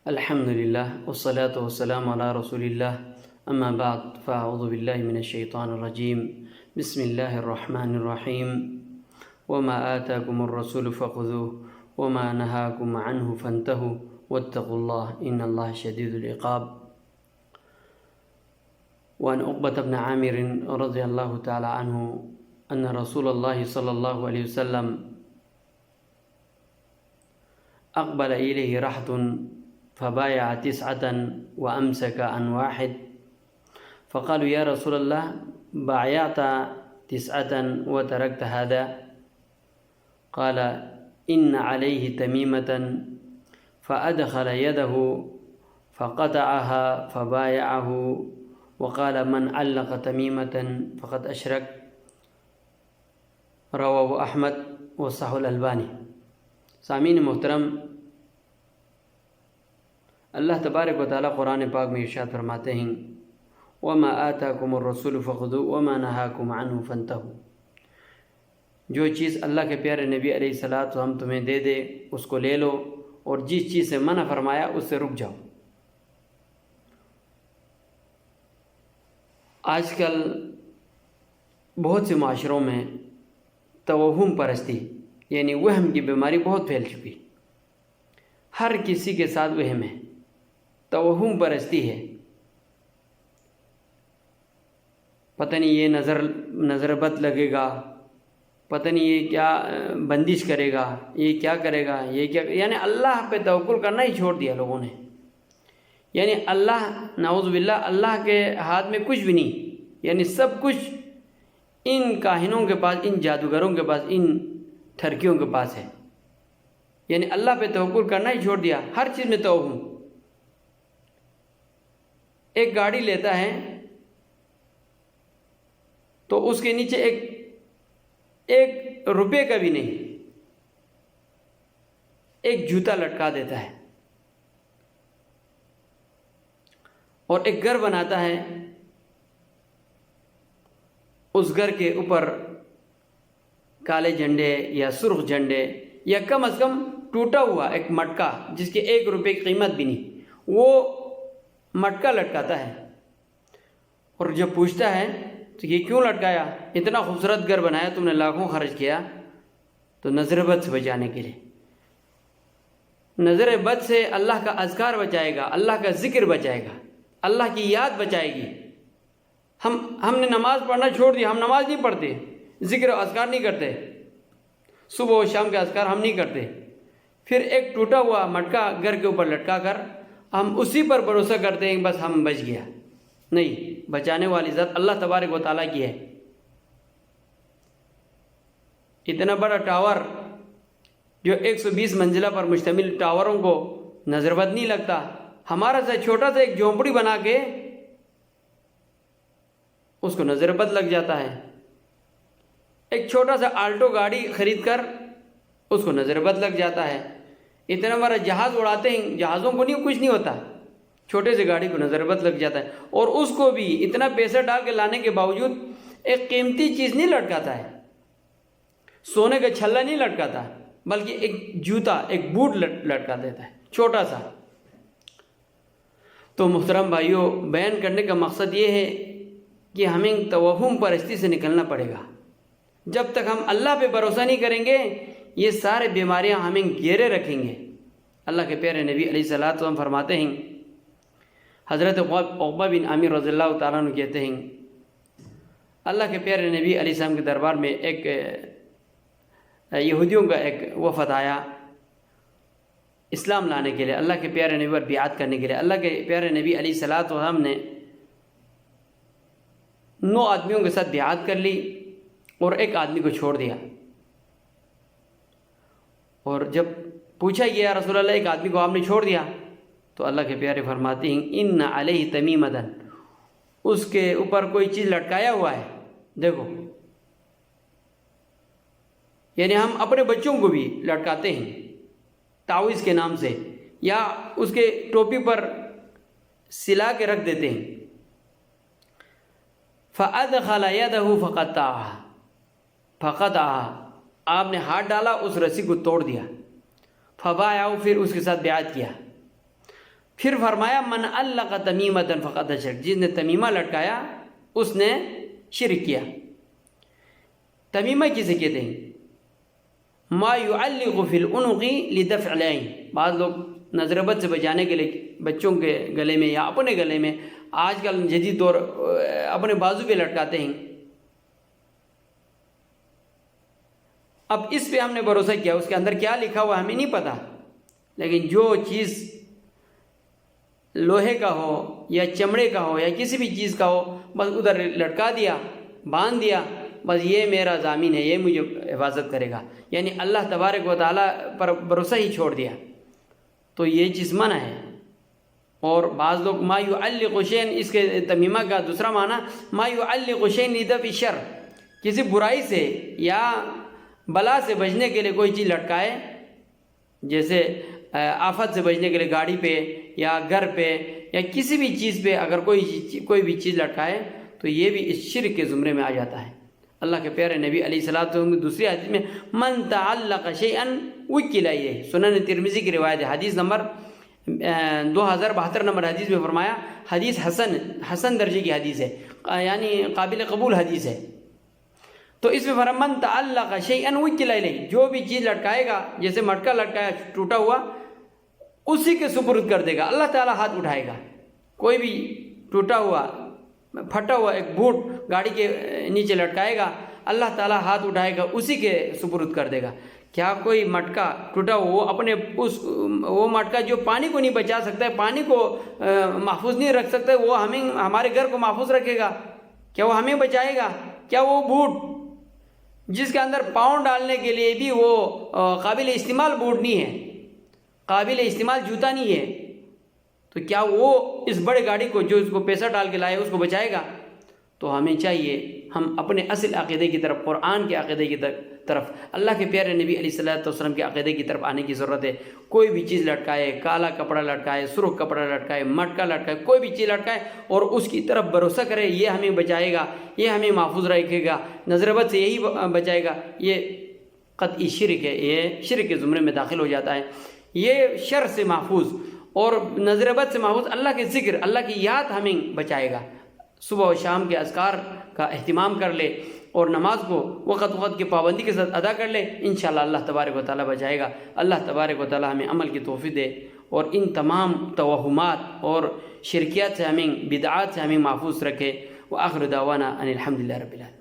الحمد للہ والصلاة والسلام علی رسول اللہ اما بعد فاعوذ باللہ من الشیطان الرجیم بسم اللہ الرحمن الرحیم وما آتاکم الرسول فخذوه وما نهاکم عنه فانتهوا واتقوا اللہ ان اللہ شدید العقاب. وعن عقبة بن عامر رضی اللہ تعالی عنہ ان رسول اللہ صلی اللہ علیہ وسلم اقبل الیہ رہط فبايع 9 وأمسك عن 1 فقالوا يا رسول الله بايعت 9 وتركت هذا؟ قال إن عليه تميمة فأدخل يده فقطعها فبايعه وقال من علق تميمة فقد أشرك. رواه أحمد وصححه الألباني. سامعین محترم، اللہ تبارک و تعالیٰ قرآن پاک میں ارشاد فرماتے ہیں وَمَا آتَاكُمُ الرَّسُولُ فَخُذُوهُ وَمَا نَهَاكُمْ عَنْهُ فَانْتَهُوا. جو چیز اللہ کے پیارے نبی علیہ الصلوۃ والسلام تمہیں دے دے اس کو لے لو، اور جس چیز سے منع فرمایا اس سے رک جاؤ. آج کل بہت سے معاشروں میں توہم پرستی یعنی وہم کی بیماری بہت پھیل چکی. ہر کسی کے ساتھ وہم ہے، توہم پرستی ہے. پتہ نہیں یہ نظر بد لگے گا، پتہ نہیں یہ کیا بندش کرے گا، یہ کیا کرے گا، یہ کیا، یعنی اللہ پہ توکل کرنا ہی چھوڑ دیا لوگوں نے. یعنی اللہ، نعوذ باللہ، اللہ کے ہاتھ میں کچھ بھی نہیں، یعنی سب کچھ ان کاہنوں کے پاس، ان جادوگروں کے پاس، ان ٹھرکیوں کے پاس ہے. یعنی اللہ پہ توکل کرنا ہی چھوڑ دیا، ہر چیز میں توہم. ایک گاڑی لیتا ہے تو اس کے نیچے ایک روپے کا بھی نہیں ایک جوتا لٹکا دیتا ہے. اور ایک گھر بناتا ہے، اس گھر کے اوپر کالے جھنڈے یا سرخ جھنڈے یا کم از کم ٹوٹا ہوا ایک مٹکا جس کے 1 روپے کی قیمت بھی نہیں، وہ مٹکا لٹکاتا ہے. اور جب پوچھتا ہے تو یہ کیوں لٹکایا؟ اتنا خوبصورت گھر بنایا تم نے، لاکھوں خرچ کیا. تو نظر بد سے بچانے کے لیے، نظر بد سے اللہ کا اذکار بچائے گا، اللہ کا ذکر بچائے گا، اللہ کی یاد بچائے گی. ہم نے نماز پڑھنا چھوڑ دیا، ہم نماز نہیں پڑھتے، ذکر و اذکار نہیں کرتے، صبح و شام کے اذکار ہم نہیں کرتے. پھر ایک ٹوٹا ہوا مٹکا گھر کے اوپر لٹکا کر ہم اسی پر بھروسہ کرتے ہیں کہ بس ہم بچ گیا. نہیں، بچانے والی ذات اللہ تبارک و تعالیٰ کی ہے. اتنا بڑا ٹاور جو 120 منزلہ پر مشتمل ٹاوروں کو نظر بد نہیں لگتا. ہمارا سا چھوٹا سا ایک جھونپڑی بنا کے اس کو نظر بد لگ جاتا ہے. ایک چھوٹا سا آلٹو گاڑی خرید کر اس کو نظر بد لگ جاتا ہے. اتنا بڑا جہاز اڑاتے ہیں، جہازوں کو کچھ نہیں ہوتا، چھوٹے سے گاڑی کو نظر بد لگ جاتا ہے. اور اس کو بھی اتنا پیسہ ڈال کے لانے کے باوجود ایک قیمتی چیز نہیں لٹکاتا ہے، سونے کا چھلا نہیں لٹکاتا، بلکہ ایک جوتا، ایک بوٹ لٹکا دیتا ہے چھوٹا سا. تو محترم بھائیوں، بیان کرنے کا مقصد یہ ہے کہ ہمیں توہم پرستی سے نکلنا پڑے گا. جب تک ہم اللہ پہ بھروسہ نہیں کریں گے یہ سارے بیماریاں ہمیں گھیرے رکھیں گے. اللہ کے پیارے نبی علیہ الصلوۃ والسلام فرماتے ہیں، حضرت عقبہ بن عامر رضی اللہ تعالیٰ عنہ کہتے ہیں اللہ کے پیارے نبی علیہ السلام کے دربار میں ایک یہودیوں کا ایک وفد آیا اسلام لانے کے لیے، اللہ کے پیارے نبی پر بیعت کرنے کے لیے. اللہ کے پیارے نبی علیہ الصلوۃ والسلام نے 9 آدمیوں کے ساتھ بیعت کر لی اور ایک آدمی کو چھوڑ دیا. اور جب پوچھا کہ یا رسول اللہ ایک آدمی کو آپ نے چھوڑ دیا، تو اللہ کے پیارے فرماتے ہیں ان علیہ تمیمۃ، اس کے اوپر کوئی چیز لٹکایا ہوا ہے. دیکھو، یعنی ہم اپنے بچوں کو بھی لٹکاتے ہیں تعویذ کے نام سے، یا اس کے ٹوپی پر سلا کے رکھ دیتے ہیں. فَأَدْخَلَ يَدَهُ فَقَطَعَهَا، آپ نے ہاتھ ڈالا، اس رسی کو توڑ دیا. فبايعوا، پھر اس کے ساتھ بیعت کیا. پھر فرمایا من علق تمیمۃ فقد اشرک، جس نے تمیمہ لٹکایا اس نے شرک کیا۔ تمیمہ کسے کہتے ہیں؟ ما يعلق فی العنق لدفع العین، بعض لوگ نظر بد سے بچانے کے لیے بچوں کے گلے میں یا اپنے گلے میں آج کل جدید طور اپنے بازو پہ لٹکاتے ہیں۔ اب اس پہ ہم نے بھروسہ کیا، اس کے اندر کیا لکھا ہوا ہمیں نہیں پتہ، لیکن جو چیز لوہے کا ہو یا چمڑے کا ہو یا کسی بھی چیز کا ہو، بس ادھر لٹکا دیا، باندھ دیا، بس یہ میرا ضامن ہے، یہ مجھے حفاظت کرے گا، یعنی اللہ تبارک و تعالیٰ پر بھروسہ ہی چھوڑ دیا، تو یہ چیز منع ہے۔ اور بعض لوگ ما يعلق شيئا، اس کے تمیمہ کا دوسرا معنی ما يعلق شيئا لدفع شر، کسی برائی سے یا بلا سے بچنے کے لیے کوئی چیز لٹکائے، جیسے آفت سے بچنے کے لیے گاڑی پہ یا گھر پہ یا کسی بھی چیز پہ اگر کوئی بھی چیز لٹکائے تو یہ بھی اس شرک کے زمرے میں آ جاتا ہے۔ اللہ کے پیارے نبی علیہ الصلوۃ والسلام کی دوسری حدیث میں من تعلق شیئا وکل الیہ، سنن ترمذی کی روایت ہے، حدیث نمبر 2072 نمبر حدیث میں فرمایا، حدیث حسن درجے کی حدیث ہے، یعنی قابل قبول حدیث ہے۔ تو اس میں فرمایا من تعلق شیئا وکل الیہ، جو بھی چیز لٹکائے گا، جیسے مٹکا لٹکایا ٹوٹا ہوا، اسی کے سپرد کر دے گا، اللہ تعالیٰ ہاتھ اٹھائے گا۔ کوئی بھی ٹوٹا ہوا پھٹا ہوا ایک بوٹ گاڑی کے نیچے لٹکائے گا، اللہ تعالیٰ ہاتھ اٹھائے گا، اسی کے سپرد کر دے گا۔ کیا کوئی مٹکا ٹوٹا ہوا وہ اپنے وہ مٹکا جو پانی کو نہیں بچا سکتا ہے، پانی کو محفوظ نہیں رکھ سکتا ہے، وہ ہمارے گھر کو محفوظ رکھے گا؟ کیا وہ ہمیں بچائے گا؟ کیا وہ بوٹ جس کے اندر پاؤں ڈالنے کے لیے بھی وہ قابل استعمال بوٹ نہیں ہے، قابل استعمال جوتا نہیں ہے، تو کیا وہ اس بڑے گاڑی کو جو اس کو پیسہ ڈال کے لائے اس کو بچائے گا؟ تو ہمیں چاہیے ہم اپنے اصل عقیدے کی طرف، قرآن کے عقیدے کی طرف، اللہ کے پیارے نبی علیہ الصلوۃ والسلام کے عقیدے کی طرف آنے کی ضرورت ہے۔ کوئی بھی چیز لٹکائے، کالا کپڑا لٹکائے، سرخ کپڑا لٹکائے، مٹکا لٹکائے، کوئی بھی چیز لٹکائے اور اس کی طرف بھروسہ کرے یہ ہمیں بچائے گا، یہ ہمیں محفوظ رکھے گا، نظر بد سے یہی بچائے گا، یہ قطعی شرک ہے، یہ شرک کے زمرے میں داخل ہو جاتا ہے۔ یہ شر سے محفوظ اور نظر بد سے محفوظ اللہ کے ذکر، اللہ کی یاد ہمیں بچائے گا۔ صبح و شام کے اذکار کا اہتمام کر لے اور نماز کو وقت کی پابندی کے ساتھ ادا کر لے، انشاءاللہ اللہ تبارک و تعالیٰ بچائے گا۔ اللہ تبارک و تعالیٰ ہمیں عمل کی توفیق دے اور ان تمام توہمات اور شرکیات سے، بدعات سے ہمیں محفوظ رکھے۔ وآخر دعوانا ان الحمدللہ رب العالمین۔